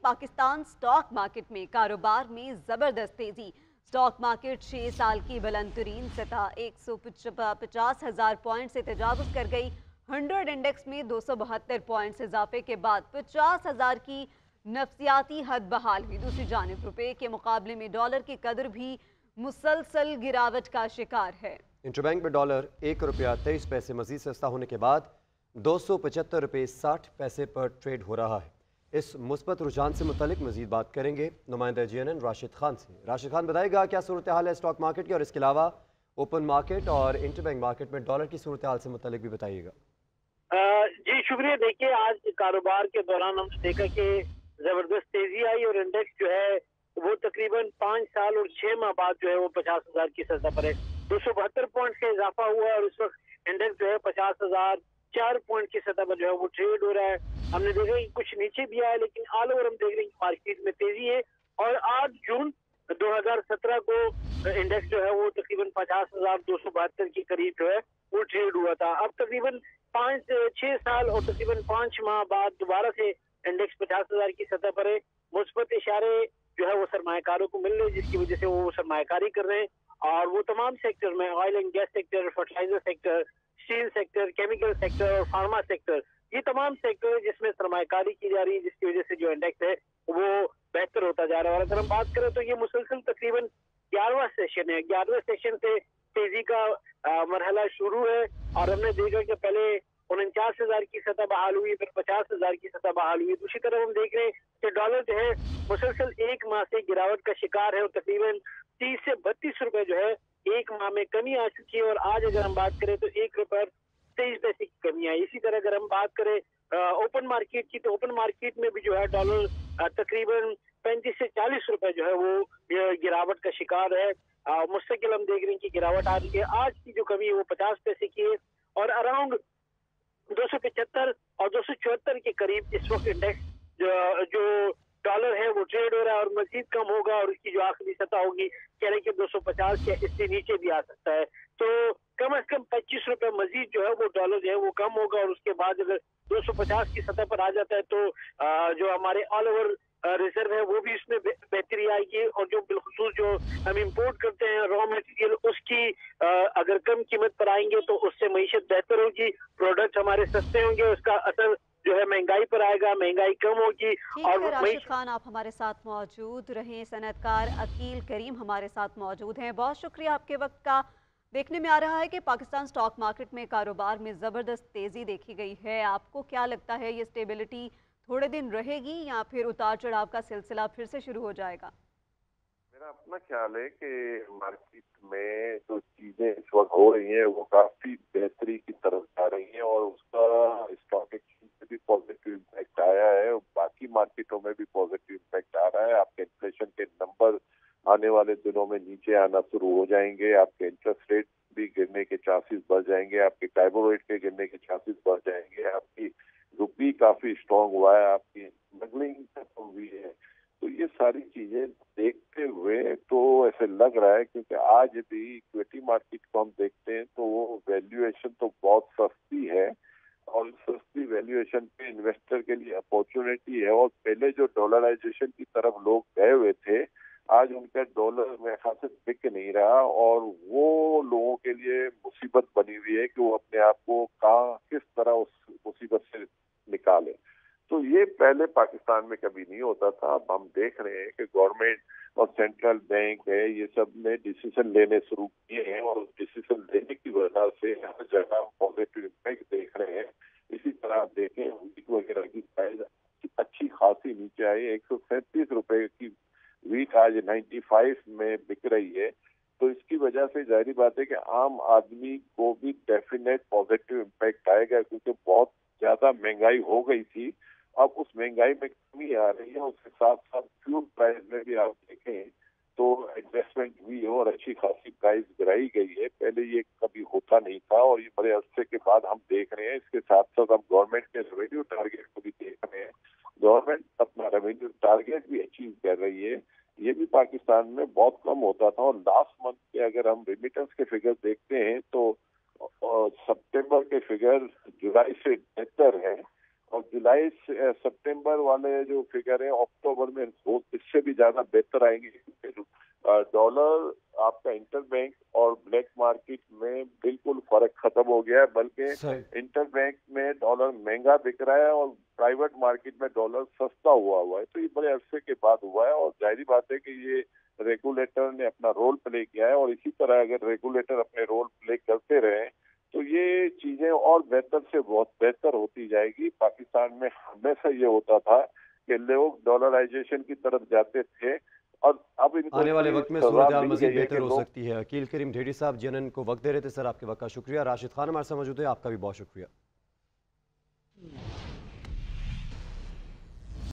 Pakistan stock market में कारोबार में जबरदस्त तेजी। स्टॉक मार्केट 6 साल की बुलंद तरीन सतह 150,000 पॉइंट से तजावुज कर गई। 100 इंडेक्स में 272 पॉइंट्स इजाफे के बाद 50,000 की नफसियाती हद बहाल हुई। दूसरी जानिब रुपए के मुकाबले में डॉलर की कदर भी मुसलसल गिरावट का शिकार है। इंटरबैंक में डॉलर ₹1.23 मजीद सस्ता होने के बाद ₹275.60 पर ट्रेड हो रहा है। इस मुस्बत रुझान से मुतलिक मजीद बात करेंगे नुमाइंदा GNN राशिद खान से। राशिद खान बताएगा क्या सूरत हाल है स्टॉक मार्केट की, और इसके अलावा ओपन मार्केट और इंटरबैंक मार्केट में डॉलर की सूरत हाल से मुतलिक भी बताइएगा। जी शुक्रिया। देखिए, आज कारोबार के दौरान हमने देखा कि जबरदस्त तेजी आई और इंडेक्स जो है वो तकरीबन 5 साल और 6 माह बाद जो है वो 50,000 की सतह पर है। 272 पॉइंट का इजाफा हुआ और इस वक्त इंडेक्स जो है 50,004 पॉइंट की सतह पर जो है वो ट्रेड हो रहा है। हमने देखा कि कुछ नीचे भी आया, लेकिन ऑल ओवर हम देख रहे हैं कि मार्केट में तेजी है। और 8 जून 2017 को इंडेक्स जो है वो तकरीबन 50,272 के करीब जो है वो ट्रेड हुआ था। अब तकरीबन 5-6 साल और तकरीबन 5 माह बाद दोबारा से इंडेक्स 50,000 की सतह पर है। मुस्बत इशारे जो है वो सरमायाकारों को मिल रहे हैं, जिसकी वजह से वो सरमायाकारी कर रहे हैं। और वो तमाम सेक्टर में oil and gas sector, fertilizer sector, steel sector, chemical sector और फार्मा सेक्टर, ये तमाम सेक्टर है जिसमें सरमायाकारी की जा रही है, जिसकी वजह से जो इंडेक्स है वो बेहतर होता जा रहा है। और अगर हम बात करें तो ये मुसलसल तकरीबन 11वां सेशन है। 11वें सेशन से तेजी का मरहला शुरू है और हमने देखा कि पहले 49,000 की सतह बहाल हुई, फिर 50,000 की सतह बहाल हुई। दूसरी तरफ हम देख रहे हैं कि डॉलर जो है मुसलसल एक माह से गिरावट का शिकार है और तकरीबन 30 से 32 रुपए जो है एक माह में कमी आ चुकी है। और आज अगर हम बात करें तो ₹1.23 की कमी आई। इसी तरह अगर हम बात करें ओपन मार्केट की, तो ओपन मार्केट में भी जो है डॉलर तकरीबन 35 से 40 रुपए जो है वो गिरावट का शिकार है। मुस्तकिल हम देख रहे हैं कि गिरावट आ रही है। आज की जो कमी है वो 50 पैसे की है और अराउंड 275 और 274 के करीब इस वक्त इंडेक्स जो डॉलर है वो ट्रेड हो रहा है और मजीद कम होगा और इसकी जो आखिरी सतह होगी कह रहे कि 250 या इससे नीचे भी आ सकता है। तो कम से कम 25 रुपए मजीद जो है वो डॉलर जो है वो कम होगा और उसके बाद अगर 250 की सतह पर आ जाता है तो जो हमारे ऑल ओवर रिजर्व है वो भी इसमें बेहतरी आएगी। और जो बिलखुसूस जो हम इंपोर्ट करते हैं रॉ मटेरियल, उसकी अगर कम कीमत पर आएंगे तो उससे मईशत बेहतर होगी, प्रोडक्ट हमारे सस्ते होंगे, उसका असर जो है महंगाई पर आएगा, महंगाई कम होगी। ठीक है राशिद खान, आप हमारे साथ मौजूद रहें। सनअतकार अकील करीम हमारे साथ मौजूद हैं, बहुत शुक्रिया आपके वक्त का। देखने में आ रहा है कि पाकिस्तान स्टॉक मार्केट में कारोबार में ज़बरदस्त तेज़ी देखी गई है। आपको क्या लगता है, ये स्टेबिलिटी थोड़े दिन रहेगी या फिर उतार चढ़ाव का सिलसिला फिर से शुरू हो जाएगा? मेरा अपना ख्याल है कि मार्केट में जो चीजें इस वक्त हो रही हैं वो काफी बेहतरी की तरफ जा रही हैं और उसका स्टॉक एक्सचेंज पे भी पॉजिटिव इम्पैक्ट आया है और बाकी मार्केटों में भी पॉजिटिव इम्पैक्ट आ रहा है। आपके इन्फ्लेशन के नंबर आने वाले दिनों में नीचे आना शुरू हो जाएंगे, आपके इंटरेस्ट रेट भी गिरने के चांसेस बढ़ जाएंगे, आपके टाइबो रेट के गिरने के चांसेस बढ़ जाएंगे, आपकी रुपी काफी स्ट्रांग हुआ है, आपकी स्मगलिंग खत्म हुई है। तो ये सारी चीजें देखते हुए तो ऐसे लग रहा है, क्योंकि आज यदि इक्विटी मार्केट को हम देखते हैं तो वो वैल्यूएशन तो बहुत सस्ती है और सस्ती वैल्यूएशन पे इन्वेस्टर के लिए अपॉर्चुनिटी है। और पहले जो डॉलराइजेशन की तरफ लोग गए हुए थे, आज उनका डॉलर मेरे ख्याल से बिक नहीं रहा और वो लोगों के लिए मुसीबत बनी हुई है कि वो अपने आप को किस तरह उस मुसीबत से निकाले। तो ये पहले पाकिस्तान में कभी नहीं होता था। अब हम देख रहे हैं कि गवर्नमेंट और सेंट्रल बैंक है, ये सब ने डिसीजन लेने शुरू किए हैं और डिसीजन लेने की वजह से हर जगह पॉजिटिव इम्पैक्ट देख रहे हैं। इसी तरह आप देखें व्हीट वगैरह की प्राइस अच्छी खासी नीचे आई, 137 रुपए की व्हीट आज 95 में बिक रही है। तो इसकी वजह से जाहिर बात है कि आम आदमी को भी डेफिनेट पॉजिटिव इम्पैक्ट आएगा, क्योंकि बहुत ज्यादा महंगाई हो गई थी। अब उस महंगाई में कमी आ रही है, उसके साथ साथ फ्यूल प्राइस में भी आप देखें तो एडजस्टमेंट हुई है और अच्छी खासी प्राइस गिराई गई है। पहले ये कभी होता नहीं था और ये बड़े अरसे के बाद हम देख रहे हैं। इसके साथ साथ हम गवर्नमेंट के रेवेन्यू टारगेट को भी देख रहे हैं। गवर्नमेंट अपना रेवेन्यू टारगेट भी अचीव कर रही है। ये भी पाकिस्तान में बहुत कम होता था और लास्ट मंथ के अगर हम रेमिटेंस के फिगर देखते हैं तो सितंबर के फिगर जुलाई से बेहतर है और जुलाई सितंबर वाले जो फिगर है अक्टूबर में इससे भी ज्यादा बेहतर आएंगे, क्योंकि डॉलर आपका इंटरबैंक और ब्लैक मार्केट में बिल्कुल फर्क खत्म हो गया है, बल्कि इंटरबैंक में डॉलर महंगा बिक रहा है और प्राइवेट मार्केट में डॉलर सस्ता हुआ है। तो ये बड़े अरसे के बाद हुआ है और जाहिर बात है कि ये रेगुलेटर ने अपना रोल प्ले किया है, और इसी तरह अगर रेगुलेटर अपने रोल प्ले करते रहे तो ये चीजें और बेहतर से बहुत बेहतर होती जाएगी। पाकिस्तान में हमेशा ये होता था कि लोग डॉलराइजेशन की तरफ जाते थे, और अब इनको आने वाले वक्त में सूरत हाल मजीद बेहतर हो सकती है। अकील करीम ढेड़ी साहब CNN को वक्त दे रहे थे। सर, आपके वक्त का शुक्रिया। राशिद खान हमारे साथ मौजूद है, आपका भी बहुत शुक्रिया।